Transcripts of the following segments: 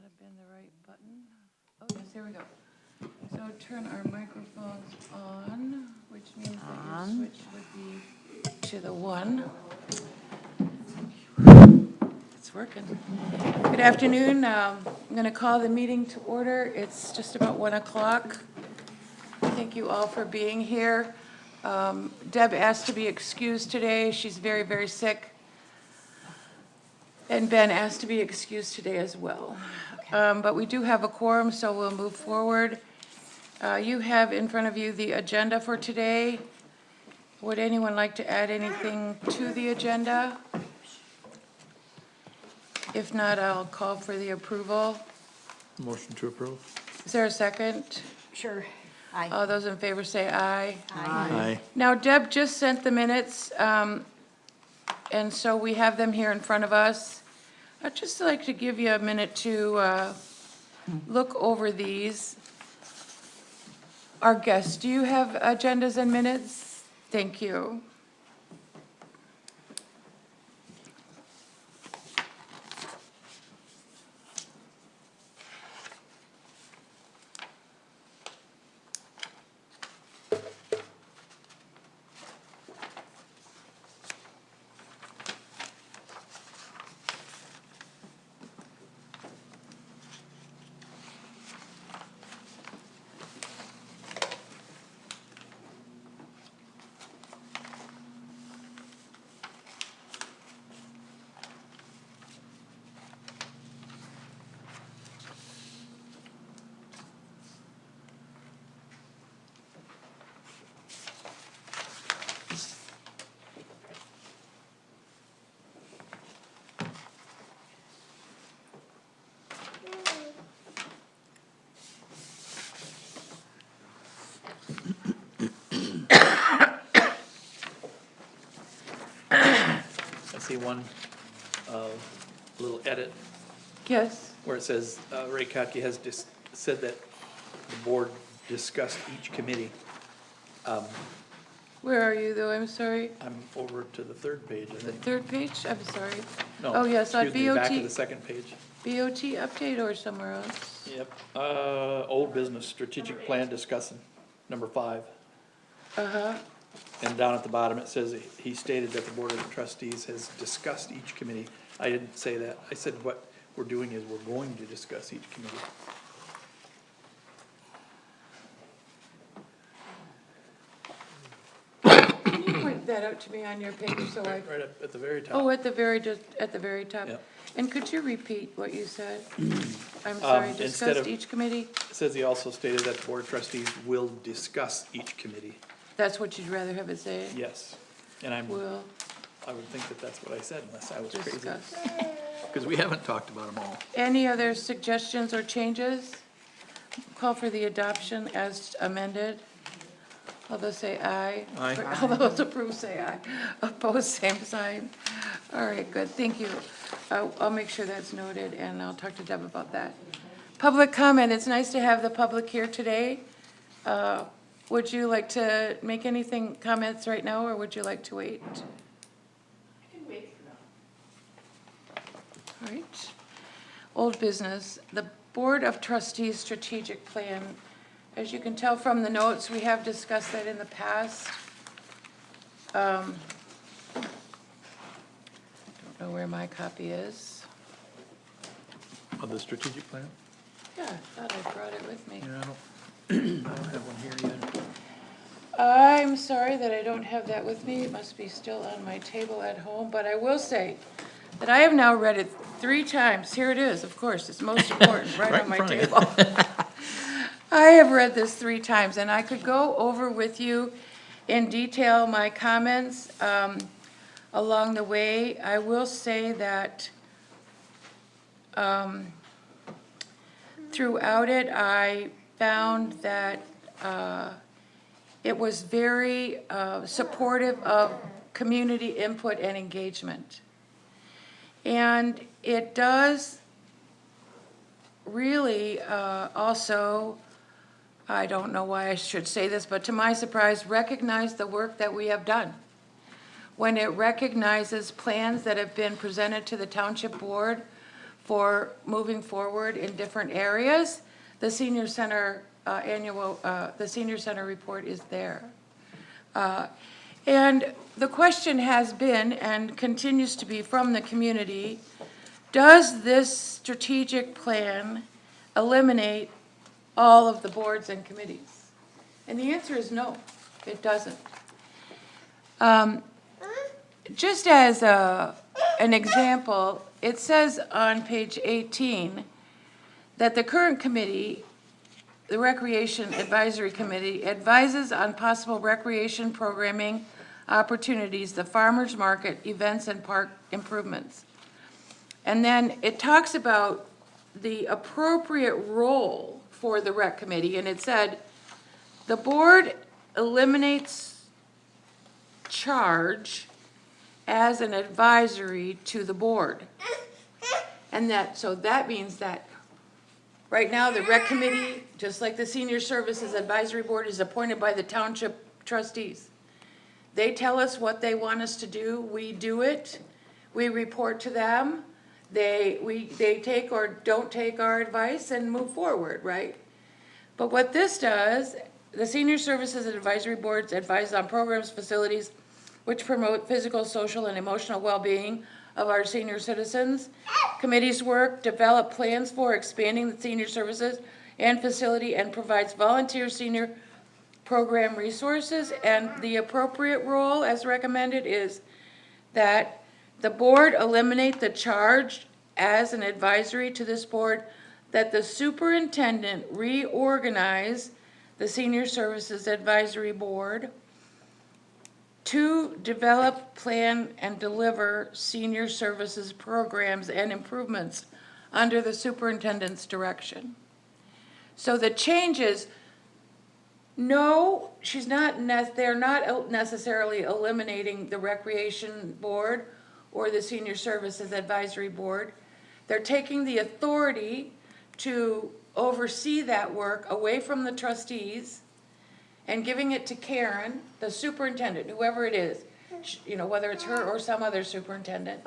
not have been the right button. Oh, yes, here we go. So turn our microphones on, which means that your switch would be to the one. It's working. Good afternoon. I'm going to call the meeting to order. It's just about 1 o'clock. Thank you all for being here. Deb asked to be excused today. She's very, very sick. And Ben asked to be excused today as well. But we do have a quorum, so we'll move forward. You have in front of you the agenda for today. Would anyone like to add anything to the agenda? If not, I'll call for the approval. Motion to approve. Is there a second? Sure. Aye. All those in favor say aye. Aye. Now, Deb just sent the minutes, and so we have them here in front of us. I'd just like to give you a minute to look over these. Our guests, do you have agendas and minutes? Thank you. I see one little edit Yes, where it says, Ray Kotke has said that the board discussed each committee. where are you though? I'm sorry. I'm over to the third page, I The think. third page? I'm sorry. No, Oh, yes, on excuse me, back of the BOT, second page. BOT update or somewhere else? Yep, old business, strategic plan discussing, number 5. Uh-huh. And down at the bottom, it says, he stated that the board of trustees has discussed each committee. I didn't say that. I said what we're doing is we're going to discuss each committee. Can you point that out to me on your paper so I, Right up at the very top. oh, at the very top? Yep. And could you repeat what you said? I'm sorry, instead discussed of- each committee? It says he also stated that the board of trustees will discuss each committee. That's what you'd rather have it say? Yes. And Will I would think that that's what I said unless I was crazy. discuss. Because we haven't talked about them all. Any other suggestions or changes? Call for the adoption as amended. All those say aye. Aye. All those approve say aye. Opposed, same sign. All right, good, thank you. I'll make sure that's noted, and I'll talk to Deb about that. Public comment, it's nice to have the public here today. Would you like to make anything, comments right now, or would you like to wait? I can wait for them. All right. Old business, the Board of Trustees Strategic Plan. As you can tell from the notes, we have discussed that in the past. Don't know where my copy is. Of the strategic plan? Yeah, I thought I brought it with me. Yeah, I don't have one here either. I'm sorry that I don't have that with me. It must be still on my table at home, but I will say that I have now read it 3 times. Here it is, of course, it's most important, right on my in front table. I have read this 3 times, and I could go over with you in detail my comments along the way. I will say that throughout it, I found that it was very supportive of community input and engagement. And it does really also, I don't know why I should say this, but to my surprise, recognize the work that we have done. When it recognizes plans that have been presented to the township board for moving forward in different areas. The senior center the senior center report is there. And the question has been and continues to be from the community, does this strategic plan eliminate all of the boards and committees? And the answer is no, it doesn't. Just as an example, it says on page 18 that the current committee, the Recreation Advisory Committee, advises on possible recreation programming opportunities, the farmers market, events, and park improvements. And then it talks about the appropriate role for the rec committee, and it said, the board eliminates charge as an advisory to the board. And so that means that right now, the rec committee, just like the senior services advisory board, is appointed by the township trustees. They tell us what they want us to do, we do it, we report to them, they take or don't take our advice and move forward, right? But what this does, the senior services advisory boards advise on programs, facilities, which promote physical, social, and emotional well-being of our senior citizens. Committees work, develop plans for expanding the senior services and facility, and provides volunteer senior program resources. And the appropriate role, as recommended, is that the board eliminate the charge as an advisory to this board, that the superintendent reorganize the senior services advisory board to develop, plan, and deliver senior services programs and improvements under the superintendent's direction. So the changes, no, they're not necessarily eliminating the recreation board or the senior services advisory board. They're taking the authority to oversee that work away from the trustees and giving it to Karen, the superintendent, whoever it is, whether it's her or some other superintendent.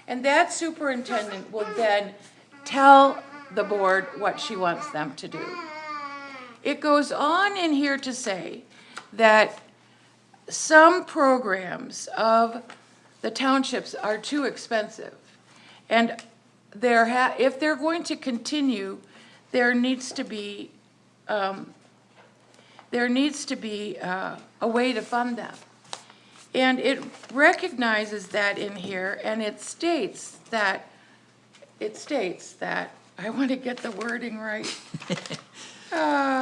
And that superintendent will then tell the board what she wants them to do. It goes on in here to say that some programs of the townships are too expensive. And if they're going to continue, there needs to be a way to fund them. And it recognizes that in here, and it states that, I want to get the wording right,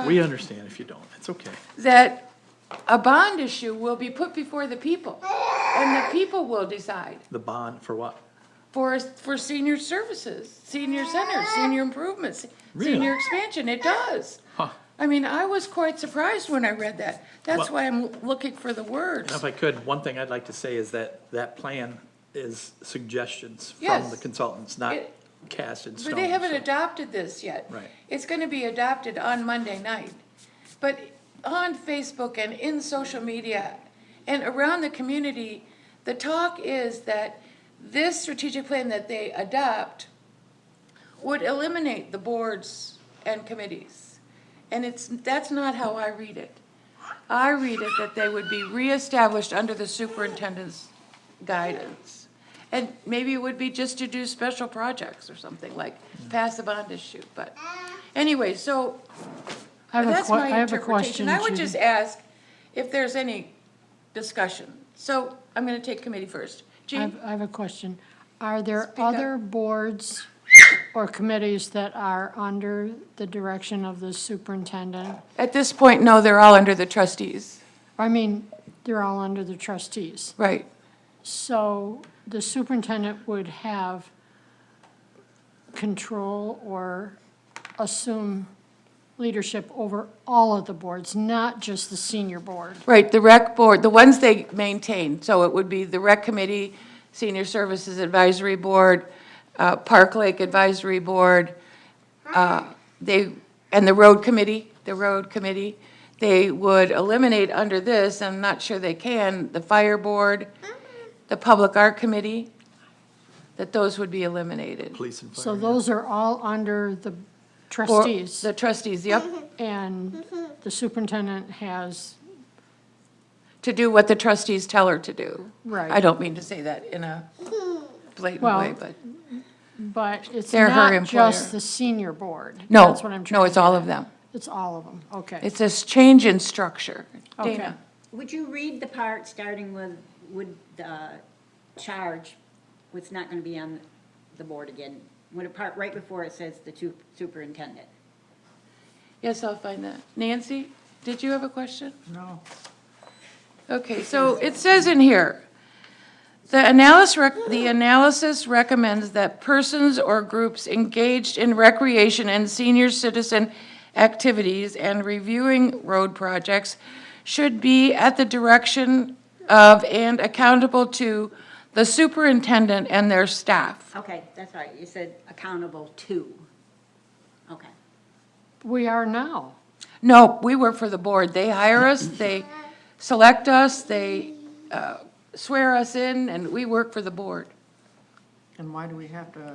We understand if you don't, it's okay. that a bond issue will be put before the people, and the people will decide The bond for what? for senior services, senior centers, senior improvements, Really? senior expansion. It does. Huh. I mean, I was quite surprised when I read that. That's Well- why I'm looking for the words. If I could, one thing I'd like to say is that plan is suggestions from Yes. the consultants, not It- cast in stone. But they haven't so- adopted this yet. Right. It's gonna be adopted on Monday night. But on Facebook and in social media and around the community, the talk is that this strategic plan that they adopt would eliminate the boards and committees. And that's not how I read it. I read it that they would be reestablished under the superintendent's guidance. And maybe it would be just to do special projects or something, like pass a bond issue, but anyway, so that's my I have a question, interpretation. I would Judy. just ask if there's any discussion. So I'm gonna take committee first. Jean? I have a question. Are there Speak up. other boards or committees that are under the direction of the superintendent? At this point, no, they're all under the trustees. I mean, they're all under the trustees. Right. So the superintendent would have control or assume leadership over all of the boards, not just the senior board. Right, the rec board, the ones they maintain, so it would be the rec committee, senior services advisory board, Park Lake advisory board, and the road committee, they would eliminate under this, I'm not sure they can, the fire board, the public art committee, that those would be eliminated. Police and fire. So yeah. those are all under the Or trustees, The trustees, yep, and the superintendent has, to do what the trustees tell her to do. Right. I don't mean to say that in a blatant Well, way, but, but it's They're her not just employer. the senior board. no, That's what I'm trying no, to it's all get of at. them. It's all of them, okay. It's this change in structure. Okay. Dana? Would you read the part starting with, would charge, what's not gonna be on the board again? Would a part right before it says the superintendent? Yes, I'll find that. Nancy, did you have a question? No. Okay, so it says in here, the analysis recommends that persons or groups engaged in recreation and senior citizen activities and reviewing road projects should be at the direction of and accountable to the superintendent and their staff. Okay, that's right, you said accountable to. Okay. We are now. No, we work for the board. They hire us, they select us, they swear us in, and we work for the board. And why do we have to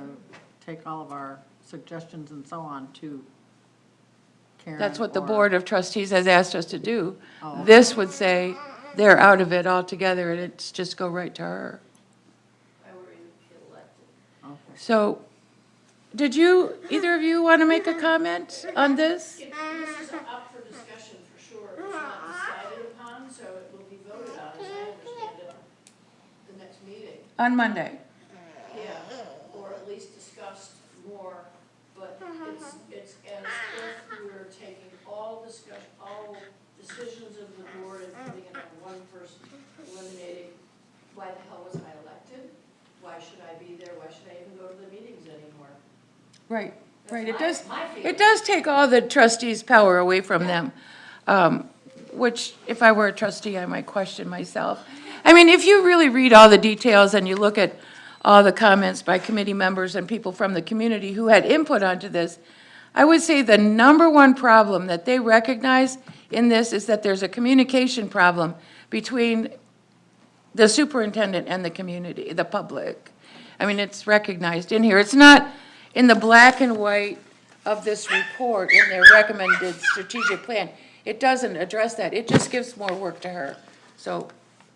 take all of our suggestions and so on to Karen? That's what the or- Board of Trustees has asked us to do. Oh. This would say they're out of it altogether, and it's just go right to her. Okay. So, did you, either of you want to make a comment on this? This is up for discussion for sure. It's not decided upon, so it will be voted on, as I understand it, the next meeting. On Monday. Yeah, or at least discussed more, but it's as if we were taking all decisions of the board and putting it on one person, eliminating, why the hell was I elected? Why should I be there? Why should I even go to the meetings anymore? Right, right. It That's does, my feeling. it does take all the trustees' power away from them, which, if I were a trustee, I might question myself. I mean, if you really read all the details and you look at all the comments by committee members and people from the community who had input onto this, I would say the number one problem that they recognize in this is that there's a communication problem between the superintendent and the community, the public. I mean, it's recognized in here. It's not in the black and white of this report in their recommended strategic plan. It doesn't address that. It just gives more work to her. So,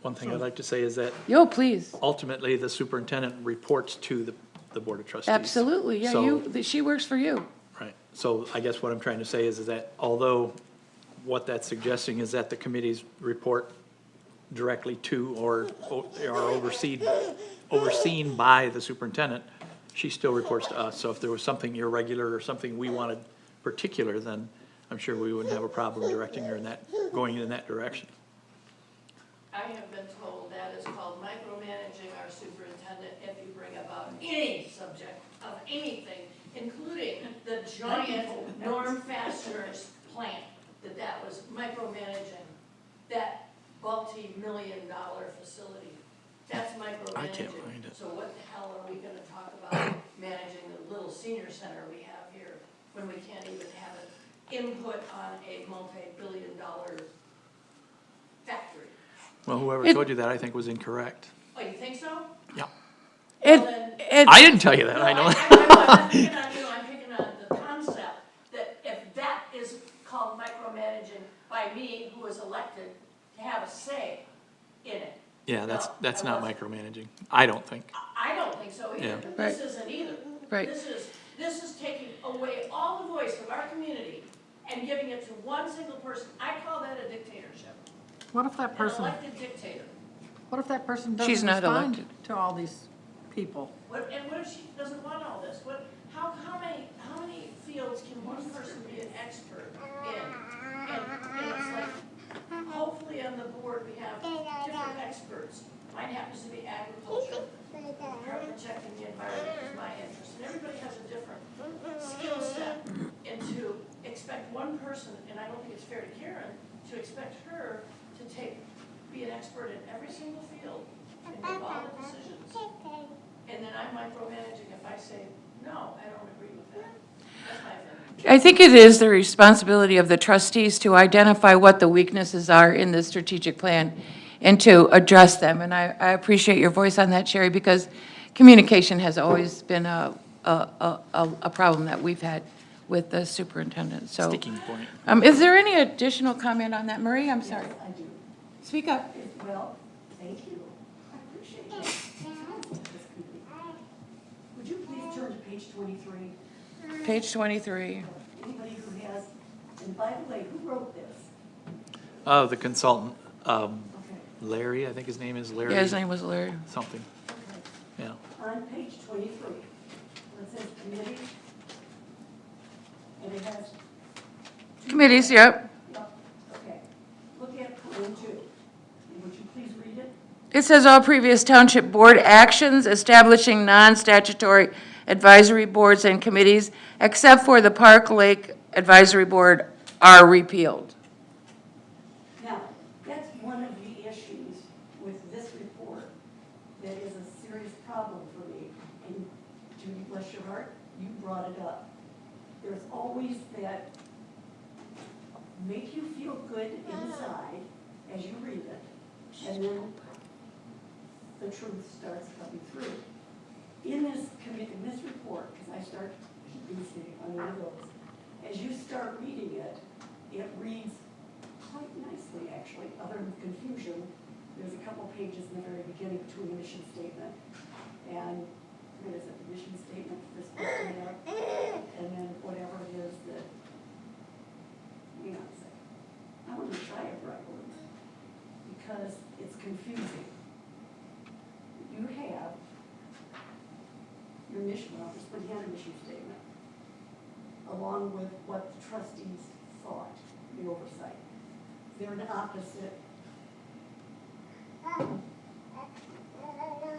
One thing I'd like to say is that yo, please. ultimately, the superintendent reports to the Board of Trustees. Absolutely, yeah, So- she works for you. Right, so I guess what I'm trying to say is that although what that's suggesting is that the committees report directly to or are overseen by the superintendent, she still reports to us. So if there was something irregular or something we wanted particular, then I'm sure we wouldn't have a problem directing her in that, going in that direction. I have been told that is called micromanaging our superintendent if you bring about any subject of anything, including the giant Norm Fasteners plant, that was micromanaging that multi-million-dollar facility. That's micromanaging. I can't find it. So what the hell are we gonna talk about managing the little senior center we have here when we can't even have an input on a multi-billion-dollar factory? Well, whoever It- told you that, I think, was incorrect. Oh, you think so? Yeah. It, Well, then- it, I didn't tell you that, I know. I'm not picking on you, I'm picking on the concept, that if that is called micromanaging by me, who was elected, to have a say in it. Yeah, No, that's I not wasn't. micromanaging, I don't think. I don't think so either, Yeah. but this Right. isn't either. Right. This is taking away all the voice of our community and giving it to one single person. I call that a dictatorship, What if that an person, elected dictator. what if that person She's doesn't not respond elected. to all these people? And what if she doesn't want all this? How many fields can one person be an expert in? And it's like, hopefully on the board, we have different experts. Mine happens to be agriculture, protecting the environment is my interest. And everybody has a different skill set. And to expect one person, and I don't think it's fair to Karen, to expect her to be an expert in every single field and make all the decisions. And then I'm micromanaging if I say, no, I don't agree with that. That's my opinion. I think it is the responsibility of the trustees to identify what the weaknesses are in the strategic plan and to address them. And I appreciate your voice on that, Sherry, because communication has always been a problem that we've had with the superintendent, so. Sticking point. Is there any additional comment on that? Marie, I'm sorry. I do. Speak up. Well, thank you. I appreciate it. Would you please turn to page 23? Page 23. Anybody who has, and by the way, who wrote this? The consultant, Okay. Larry, I think his name is Larry. Yeah, his name was Larry. Something, Okay. yeah. On page 23, where it says committee, and it has, Committees, yep. yep, okay. Look at column 2. And would you please read it? It says all previous township board actions establishing non-statutory advisory boards and committees, except for the Park Lake Advisory Board, are repealed. Now, that's one of the issues with this report that is a serious problem for me. And Judy, bless your heart, you brought it up. There's always that make you feel good inside as you read it, and then the truth starts coming through. In this report, because I start keeping on one of those, as you start reading it, it reads quite nicely, actually, other than confusion. There's a couple pages in the very beginning between the mission statement and, what is it, the mission statement for this part, and then whatever it is that, hang on a second. I want to try it right one, because it's confusing. You have your mission, well, just put down a mission statement, along with what the trustees thought, the oversight. They're an opposite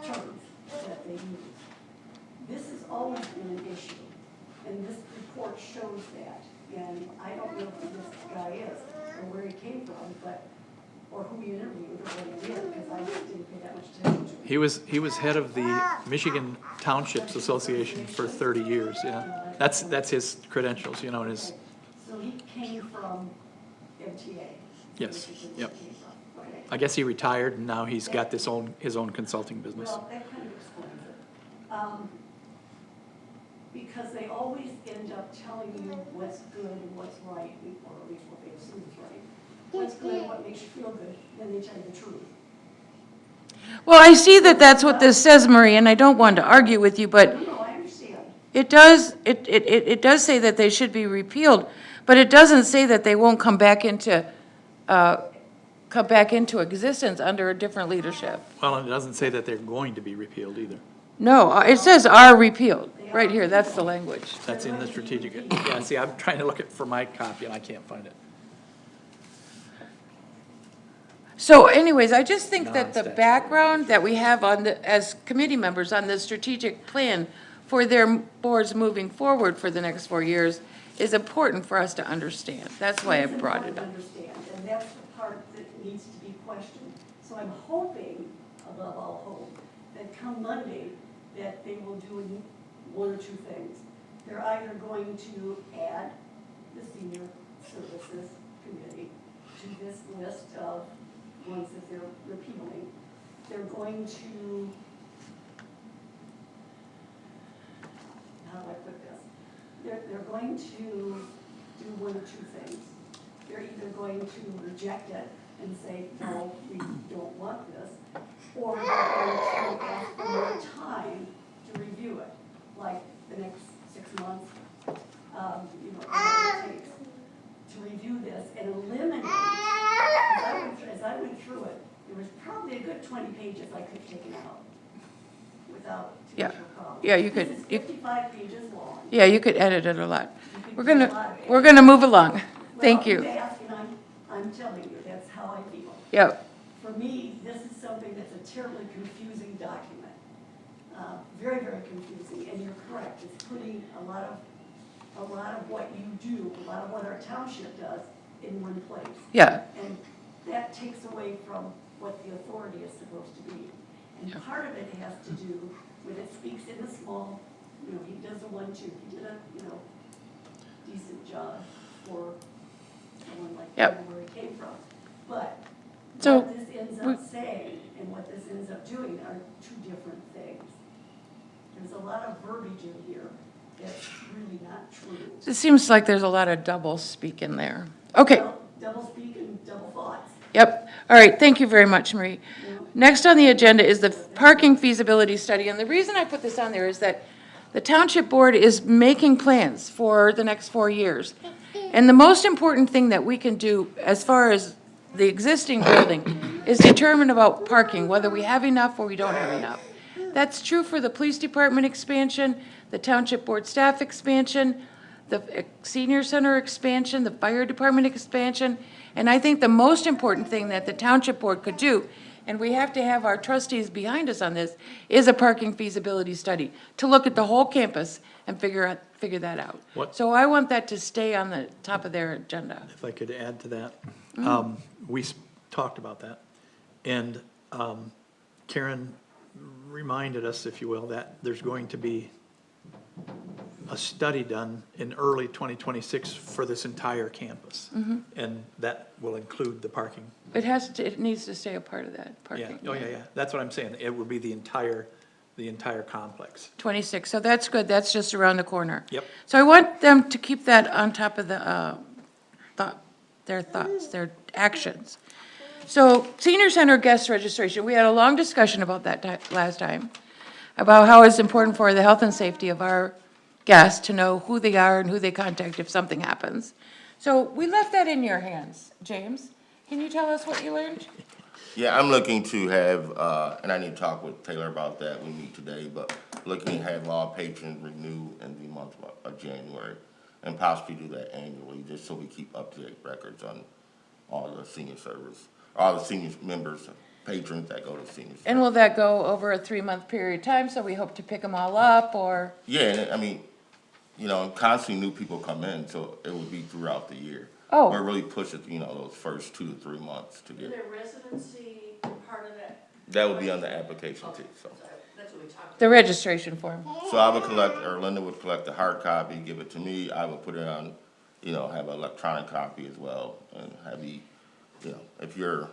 terms that they use. This has always been an issue, and this report shows that. And I don't know who this guy is, or where he came from, but, or who he interviewed, or what he did, because I just didn't pay that much attention to him. He was head of the Michigan Townships Association for 30 years, yeah. That's his credentials, and his, So he came from MTA? Yes, Which is where he yep. came from. Okay. I guess he retired and now he's got his own consulting business. Well, that kind of explains it. Because they always end up telling you what's good and what's right, or at least what they assume is right. What's good, what makes you feel good, then they tell you the truth. Well, I see that that's what this says, Marie, and I don't want to argue with you, but No, I understand. it does say that they should be repealed, but it doesn't say that they won't come back into existence under a different leadership. Well, and it doesn't say that they're going to be repealed either. No, it says are repealed, right here, that's the language. That's in the strategic, yeah, see, I'm trying to look at for my copy and I can't find it. So anyways, I just think that the Non-statutory. background that we have as committee members on the strategic plan for their boards moving forward for the next 4 years is important for us to understand. That's why I It's brought it important to up. understand, and that's the part that needs to be questioned. So I'm hoping, above all hope, that come Monday, that they will do one or two things. They're either going to add the senior services committee to this list of ones that they're repealing. They're going to, how do I put this? They're going to do one or two things. They're either going to reject it and say, no, we don't want this, or they're going to ask for more time to review it, like the next 6 months, whatever it takes to review this and eliminate. As I went through it, there was probably a good 20 pages I could have taken out without too Yeah. much of a problem. Yeah, you could- This is you- 55 pages long. Yeah, you could edit it a lot. You could We're do a lot gonna, of we're gonna move along. Thank Well, you. ask, and I'm telling you, that's how I feel. Yep. For me, this is something that's a terribly confusing document. Very, very confusing, and you're correct, it's putting a lot of what you do, a lot of what our township does in one place. Yeah, And that takes away from what the authority is supposed to be. And part of it has to do with it speaks in the small, he does a 1-2, he did a, decent job for someone like Yep. him where he came from. But So, what this ends up saying and what this ends up doing are two different things. There's a lot of verbiage in here that's really not true. It seems like there's a lot of double speak in there. Okay, Double speak and double thoughts. yep. All right, thank you very much, Marie. Next on the agenda is the parking feasibility study, and the reason I put this on there is that the township board is making plans for the next 4 years. And the most important thing that we can do as far as the existing building is determine about parking, whether we have enough or we don't have enough. That's true for the police department expansion, the township board staff expansion, the senior center expansion, the fire department expansion. And I think the most important thing that the township board could do, and we have to have our trustees behind us on this, is a parking feasibility study, to look at the whole campus and figure that out. What- So I want that to stay on the top of their agenda. If I could add to that, we talked about that, and Karen reminded us, if you will, that there's going to be a study done in early 2026 for this entire campus, and that will include the parking. It needs to stay a part of that Yeah, parking. oh, yeah, that's what I'm saying, it would be the entire complex. 26, so that's good, that's just around the corner. Yep. So I want them to keep that on top of their thoughts, their actions. So senior center guest registration, we had a long discussion about that last time, about how it's important for the health and safety of our guests to know who they are and who they contact if something happens. So we left that in your hands. James, can you tell us what you learned? Yeah, I'm looking to have, and I need to talk with Taylor about that, we meet today, but looking to have all patrons renew in the month of January, and possibly do that annually, just so we keep up-to-date records on all the senior service, all the senior members, patrons that go to senior service. And will that go over a 3-month period of time, so we hope to pick them all up, or? Yeah, and I mean, you know, constantly new people come in, so it would be throughout the year. Oh. We're really pushing, you know, those first 2 to 3 months to Is get, their residency part of that? that would be on the application too, so. That's what we talked about. The registration form. So I would collect, or Linda would collect the hard copy, give it to me, I would put it on, you know, have an electronic copy as well, and have you know, if you're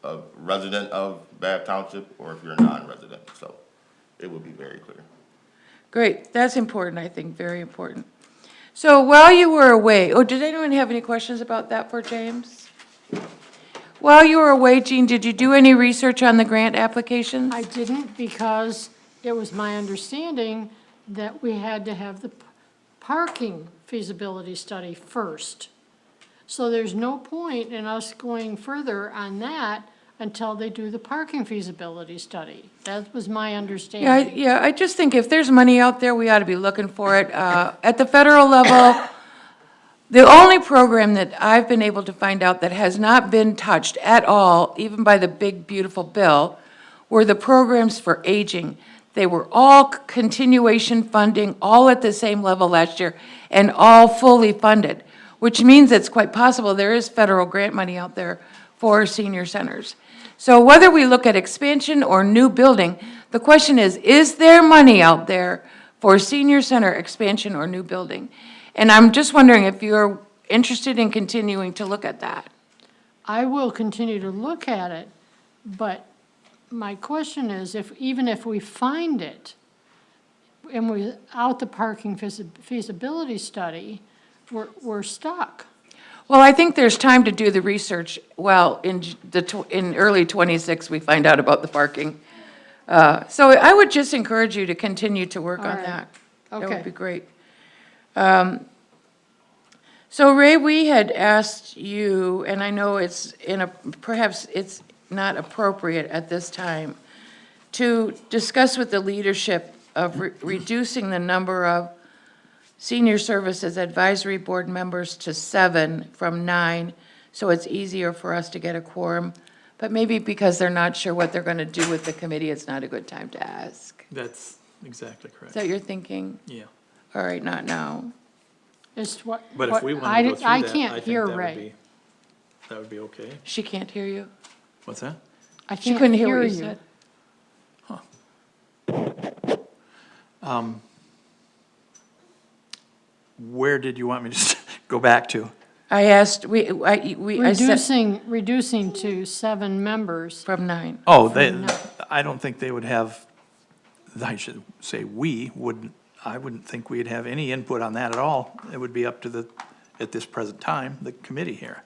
a resident of Bath Township, or if you're a non-resident, so it would be very clear. Great, that's important, I think, very important. So while you were away, did anyone have any questions about that for James? While you were away, Jean, did you do any research on the grant applications? I didn't because it was my understanding that we had to have the parking feasibility study first. So there's no point in us going further on that until they do the parking feasibility study. That was my understanding. Yeah, I just think if there's money out there, we ought to be looking for it. At the federal level, the only program that I've been able to find out that has not been touched at all, even by the big, beautiful bill, were the programs for aging. They were all continuation funding, all at the same level last year, and all fully funded, which means it's quite possible there is federal grant money out there for senior centers. So whether we look at expansion or new building, the question is there money out there for senior center expansion or new building? And I'm just wondering if you're interested in continuing to look at that. I will continue to look at it, but my question is, even if we find it, and without the parking feasibility study, we're stuck. Well, I think there's time to do the research. Well, in early '26, we find out about the parking. So I would just encourage you to continue to work All on right. that. That Okay. would be great. So Ray, we had asked you, and I know perhaps it's not appropriate at this time, to discuss with the leadership of reducing the number of senior services advisory board members to 7 from 9, so it's easier for us to get a quorum. But maybe because they're not sure what they're going to do with the committee, it's not a good time to ask. That's exactly Is correct, that your thinking? yeah. All right, not now. It's what. But if what- we want to go through that, I I can't think hear that would Ray. be, that would be okay. She can't hear you? What's that? I She can't couldn't hear what you said? Where did you want me to go back to? I asked, I said Reducing to 7 members. from 9. Oh, From nine. I don't think they would have I should say we wouldn't, I wouldn't think we'd have any input on that at all. It would be up to the, at this present time, the committee here.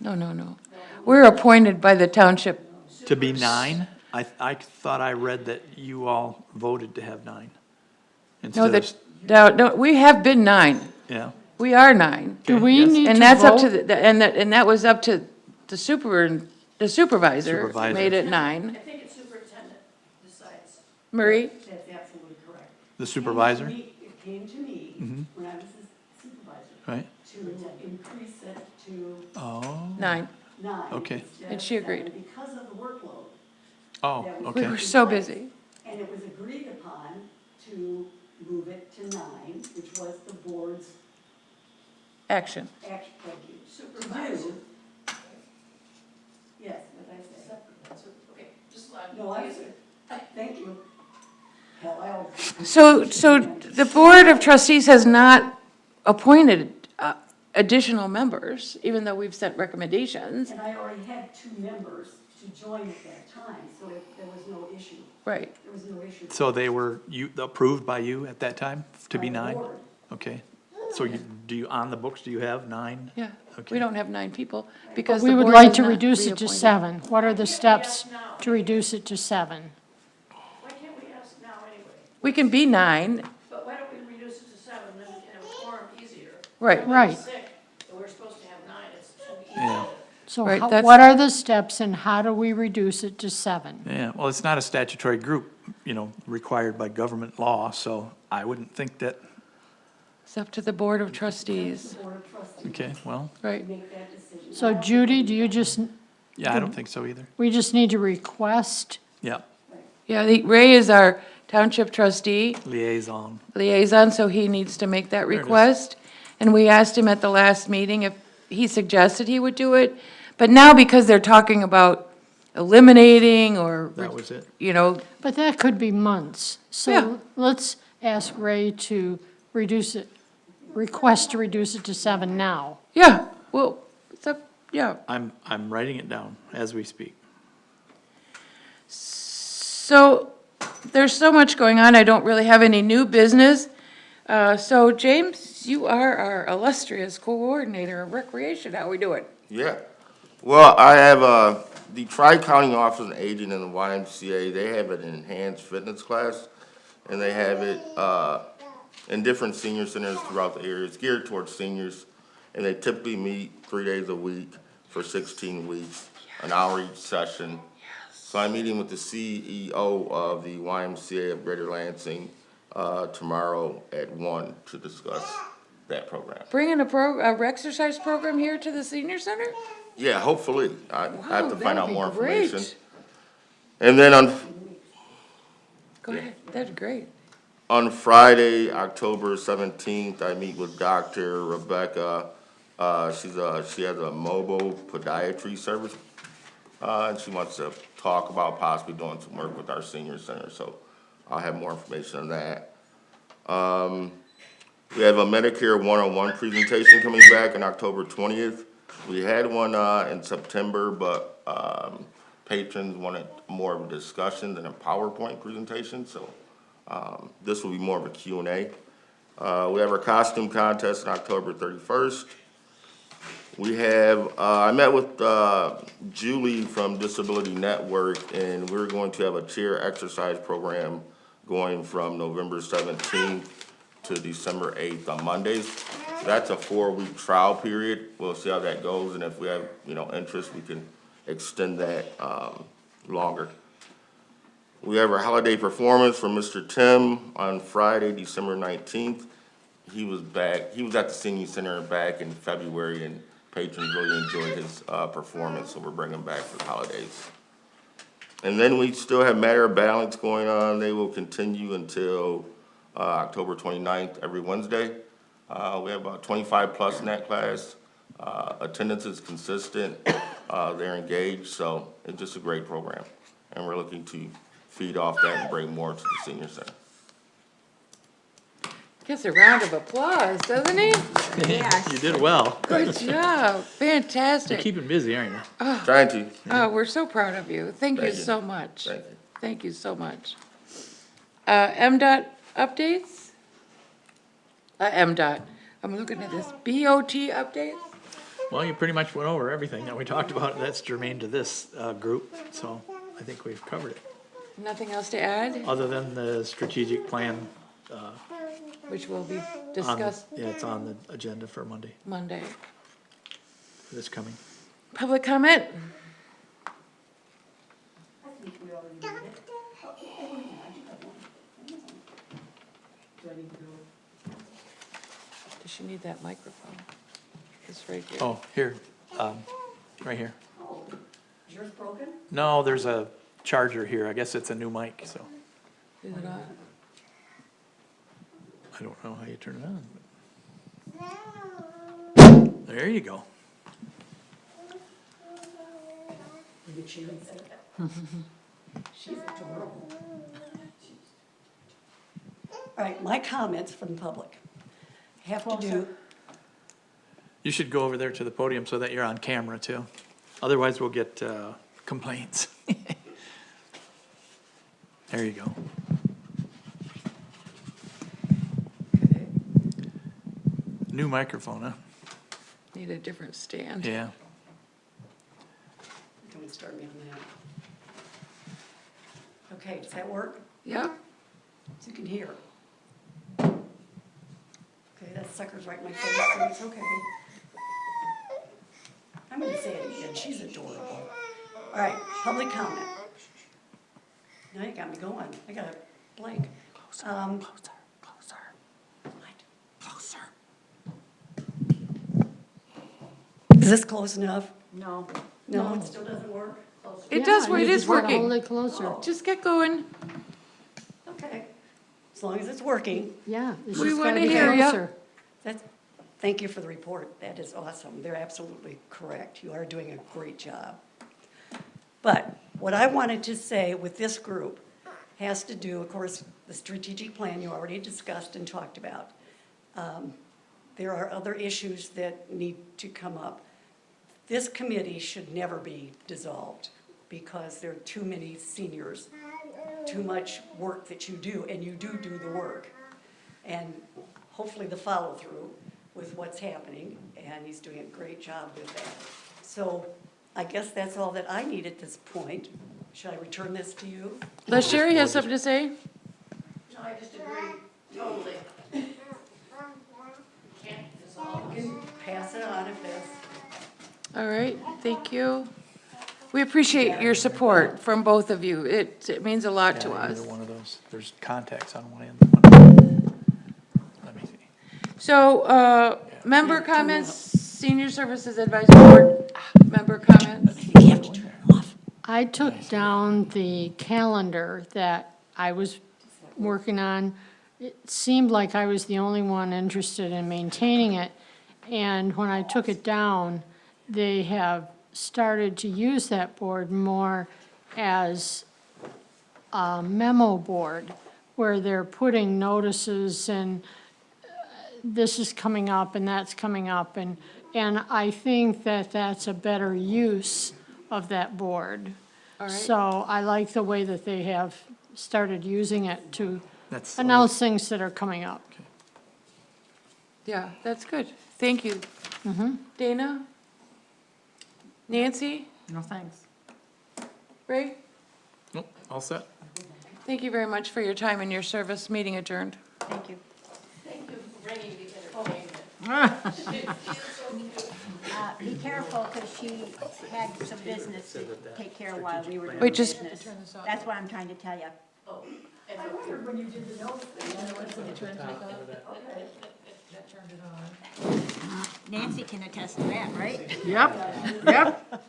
No, no, no. We're appointed by the township. To be 9? I thought I read that you all voted to have 9. No, Instead no, we have been 9. yeah, We are 9. Do Okay, we yes. need to vote? And that's up to, and that was up to the the supervisor Supervisor. made it 9. I think it's superintendent decides. Marie? That's absolutely correct. the supervisor, It came to me when I was a supervisor right? to increase it to Oh, 9. 9. Okay. instead And she of agreed. 7 Because of the workload. oh, that was We okay. were so busy. And it was agreed upon to move it to 9, which was the board's Action. action, thank you. Supervisor. To do. Yes, what I say? Okay, just let. No, thank you. Hell, I always. So the Board of Trustees has not appointed additional members, even though we've sent recommendations. And I already had 2 members to join at that time, so there was no issue. Right. There was no issue. So they were, approved by you at that time to be By the 9? board. Okay. So on the books, do you have 9? Yeah. Okay. We don't have 9 people because We the would board like has to not reduce it to reappointed. 7. What are the steps to reduce it to 7? Why can't we ask now anyway? We can be 9, But why don't we reduce it to 7, then we can have a quorum easier? right. Right. Sick, and we're supposed to have 9, it's too easy. Yeah. So Right, how- that's- what are the steps and how do we reduce it to 7? Yeah, well, it's not a statutory group, required by government law, so I wouldn't think that, It's up to the Board of Trustees, Board of Trustees okay, well, right? make that decision. So Judy, do you just, yeah, I don't think so either. we just need to request? Yeah, Yeah, Ray is our township trustee liaison. liaison, so he needs to make that it is. request. And we asked him at the last meeting if he suggested he would do it. But now because they're talking about eliminating or, That was it. But that could be months. Yeah. So let's ask Ray to reduce it, request to reduce it to 7 now. yeah, well, it's up, yeah. I'm writing it down as we speak. So there's so much going on, I don't really have any new business. So James, you are our illustrious coordinator of recreation. How we doing? Yeah. Well, I have, the Tri-County Office of Aging and the YMCA, they have an enhanced fitness class, and they have it, in different senior centers throughout the area. It's geared towards seniors, and they typically meet 3 days a week for 16 weeks, an hour each session. So I'm meeting with the CEO of the YMCA of Greater Lansing, tomorrow at 1 to discuss that program. Bringing a exercise program here to the senior center? Yeah, hopefully. I have to Wow, find out that'd more be great. information. And then Go ahead, that's great. on Friday, October 17th, I meet with Dr. Rebecca. She has a mobile podiatry service. And she wants to talk about possibly doing some work with our senior center, so I'll have more information on that. We have a Medicare 101 presentation coming back on October 20th. We had one in September, but patrons wanted more of a discussion than a PowerPoint presentation, so this will be more of a Q&A. We have our costume contest on October 31st. We have, I met with Julie from Disability Network, and we're going to have a chair exercise program going from November 17th to December 8th on Mondays. So that's a 4-week trial period. We'll see how that goes, and if we have, interest, we can extend that longer. We have our holiday performance from Mr. Tim on Friday, December 19th. He was back, he was at the senior center back in February, and patrons really enjoyed his performance, so we're bringing him back for the holidays. And then we still have Matter of Balance going on. They will continue until October 29th, every Wednesday. We have about 25 plus in that class. Attendance is consistent, they're engaged, so it's just a great program. And we're looking to feed off that and bring more to the senior center. Gets a round of applause, doesn't he? Yes. You did well. Good job, You're fantastic. keeping busy, aren't you? Trying to, Oh, we're so proud of you. Thank you Thank you. so much. thank you. Thank you so much. MDOT updates? MDOT, I'm looking at this, BOT updates? Well, you pretty much went over everything that we talked about, that's germane to this, group, so I think we've covered it. Nothing else to add, Other than the strategic plan, which will be on, discussed yeah, it's on the agenda for Monday, Monday. this coming. Public comment? I think we already did it. Oh, wait a minute, I do have one. Do I need to go? Does she need that microphone? It's right here. Oh, here, right here. Oh, is yours broken? No, there's a charger here, I guess it's a new mic, so, Is it on? I don't know how you turn it on. There you go. Maybe she didn't say that. She's adorable. All right, my comments from the public have to do, You should go over there to the podium so that you're on camera too. Otherwise, we'll get complaints. There you go. okay, New microphone, huh? Need a different stand. Yeah. don't start me on that. Okay, does that work? Yep, So you can hear. Okay, that sucker's right in my face, so it's okay. I'm gonna say it again, she's adorable. All right, public comment. Now you got me going, I got a blank. Closer. Is this close enough? No. No, it still doesn't work? it does, Yeah, it you is just gotta Hold working. it closer. Just get going. Okay, as long as it's working. Yeah, it's We just wanna gotta be hear ya. closer. That's, thank you for the report, that is awesome, they're absolutely correct, you are doing a great job. But what I wanted to say with this group has to do, of course, the strategic plan you already discussed and talked about. There are other issues that need to come up. This committee should never be dissolved because there are too many seniors, too much work that you do, and you do the work. And hopefully the follow-through with what's happening, and he's doing a great job with that. So I guess that's all that I need at this point. Should I return this to you? Les Sherry has something to say? No, I just agree, totally. Can't dissolve. You can pass it on if that's. All right, thank you. We appreciate your support from both of you. It means a lot to Yeah, us. either one of those. There's contacts on one end. Let me see. So, member comments, Senior Services Advisory Board, member comments? You have to turn it off. I took down the calendar that I was working on. It seemed like I was the only one interested in maintaining it. And when I took it down, they have started to use that board more as a memo board, where they're putting notices and this is coming up and that's coming up. And I think that that's a better use of that board. All right. So I like the way that they have started using it to That's announce things that are coming up. Yeah, that's good. Thank you. Dana? Nancy? No, thanks. Ray? Nope, all set. Thank you very much for your time and your service. Meeting adjourned. Thank you. Thank you for bringing the entertainment. Be careful, because she had some business to take care of while we were doing Wait, just- business. That's what I'm trying to tell you. Oh, and I wondered when you did the notes Nancy can attest to that, right? Yep, yep.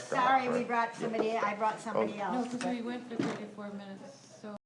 Sorry, I brought somebody No, else. because we went for 34 minutes.